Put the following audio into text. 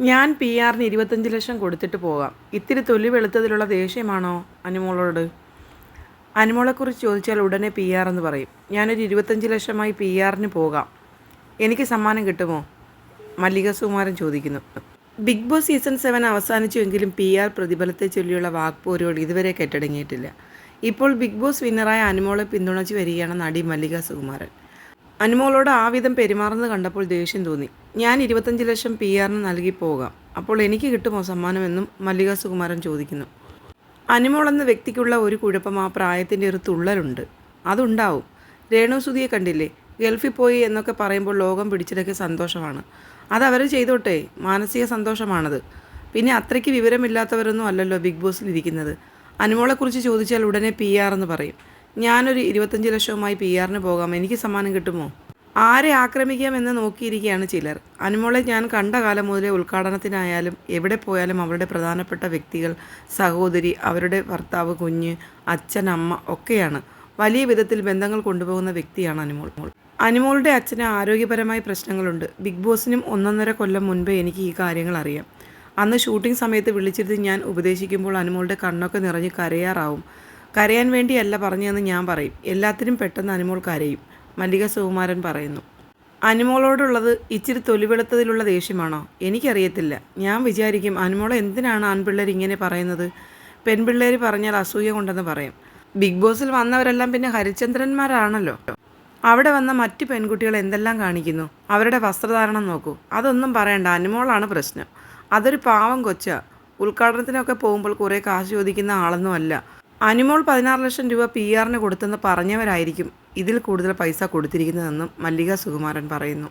ഞാൻ പി ആറിന് 25 ലക്ഷം കൊടുത്തിട്ട് പോകാം. ഇത്തിരി തൊലി വെളുത്തതിലുള്ള ദേഷ്യമാണോ അനുമോളോട്? അനുമോളെക്കുറിച്ച് ചോദിച്ചാൽ ഉടനെ പി ആർ എന്ന് പറയും. ഞാനൊരു 25 ലക്ഷമായി പി ആറിന് പോകാം. എനിക്ക് സമ്മാനം കിട്ടുമോ? മല്ലിക സുകുമാരൻ ചോദിക്കുന്നു. ബിഗ് ബോസ് സീസൺ 7 അവസാനിച്ചുവെങ്കിലും പി ആർ പ്രതിഫലത്തെ ചൊല്ലിയുള്ള വാക്പോരുകൾ ഇതുവരെ കെട്ടടങ്ങിയിട്ടില്ല. ഇപ്പോൾ ബിഗ് ബോസ് വിന്നറായ അനുമോളെ പിന്തുണച്ച് വരികയാണ് നടി മല്ലിക സുകുമാരൻ. അനുമോളോട് ആ വിധം പെരുമാറുന്നത് കണ്ടപ്പോൾ ദേഷ്യം തോന്നി. ഞാൻ 25 ലക്ഷം പി ആറിന് നൽകി പോകാം. അപ്പോൾ എനിക്ക് കിട്ടുമോ സമ്മാനമെന്നും മല്ലിക സുകുമാരൻ ചോദിക്കുന്നു. അനുമോൾ എന്ന വ്യക്തിക്കുള്ള ഒരു കുഴപ്പം ആ പ്രായത്തിൻ്റെ ഒരു തുള്ളലുണ്ട്. അതുണ്ടാവും. രേണുസുതിയെ കണ്ടില്ലേ? ഗൾഫിൽ പോയി എന്നൊക്കെ പറയുമ്പോൾ ലോകം പിടിച്ചെടുക്കിയ സന്തോഷമാണ്. അതവർ ചെയ്തോട്ടെ, മാനസിക സന്തോഷമാണത്. പിന്നെ അത്രയ്ക്ക് വിവരമില്ലാത്തവരൊന്നും അല്ലല്ലോ ബിഗ് ബോസിൽ ഇരിക്കുന്നത്. അനുമോളെക്കുറിച്ച് ചോദിച്ചാൽ ഉടനെ പി ആർ എന്ന് പറയും. ഞാനൊരു 25 ലക്ഷവുമായി പി ആറിന് പോകാം. എനിക്ക് സമ്മാനം കിട്ടുമോ? ആരെ ആക്രമിക്കാമെന്ന് നോക്കിയിരിക്കുകയാണ് ചിലർ. അനുമോളെ ഞാൻ കണ്ട കാലം മുതലേ ഉദ്ഘാടനത്തിനായാലും എവിടെ പോയാലും അവരുടെ പ്രധാനപ്പെട്ട വ്യക്തികൾ, സഹോദരി, അവരുടെ ഭർത്താവ്, കുഞ്ഞ്, അച്ഛൻ, അമ്മ ഒക്കെയാണ്. വലിയ വിധത്തിൽ ബന്ധങ്ങൾ കൊണ്ടുപോകുന്ന വ്യക്തിയാണ് അനുമോൾ. അനുമോളുടെ അച്ഛന് ആരോഗ്യപരമായ പ്രശ്നങ്ങളുണ്ട്. ബിഗ് ബോസിനും 1.5 കൊല്ലം മുൻപേ എനിക്ക് ഈ കാര്യങ്ങൾ അറിയാം. അന്ന് ഷൂട്ടിംഗ് സമയത്ത് വിളിച്ചിരുത്തി ഞാൻ ഉപദേശിക്കുമ്പോൾ അനുമോളുടെ കണ്ണൊക്കെ നിറഞ്ഞ് കരയാറാവും. കരയാൻ വേണ്ടിയല്ല പറഞ്ഞതെന്ന് ഞാൻ പറയും. എല്ലാത്തിനും പെട്ടെന്ന് അനുമോൾ കരയും. മല്ലിക സുകുമാരൻ പറയുന്നു. അനുമോളോടുള്ളത് ഇച്ചിരി തൊലിവെളുത്തതിലുള്ള ദേഷ്യമാണോ? എനിക്കറിയത്തില്ല. ഞാൻ വിചാരിക്കും അനുമോളെ എന്തിനാണ് ആൺപിള്ളേർ ഇങ്ങനെ പറയുന്നത്? പെൺപിള്ളേർ പറഞ്ഞാൽ അസൂയ കൊണ്ടെന്ന് പറയും. ബിഗ് ബോസിൽ വന്നവരെല്ലാം പിന്നെ ഹരിചന്ദ്രന്മാരാണല്ലോ. അവിടെ വന്ന മറ്റ് പെൺകുട്ടികൾ എന്തെല്ലാം കാണിക്കുന്നു? അവരുടെ വസ്ത്രധാരണം നോക്കൂ. അതൊന്നും പറയണ്ട, അനുമോളാണ് പ്രശ്നം. അതൊരു പാവം കൊച്ചാ. ഉദ്ഘാടനത്തിനൊക്കെ പോകുമ്പോൾ കുറേ കാശ് ചോദിക്കുന്ന ആളൊന്നും അല്ല. അനുമോൾ 16 ലക്ഷം രൂപ പി ആറിന് കൊടുത്തെന്ന് പറഞ്ഞവരായിരിക്കും ഇതിൽ കൂടുതൽ പൈസ കൊടുത്തിരിക്കുന്നതെന്നും മല്ലിക സുകുമാരൻ പറയുന്നു.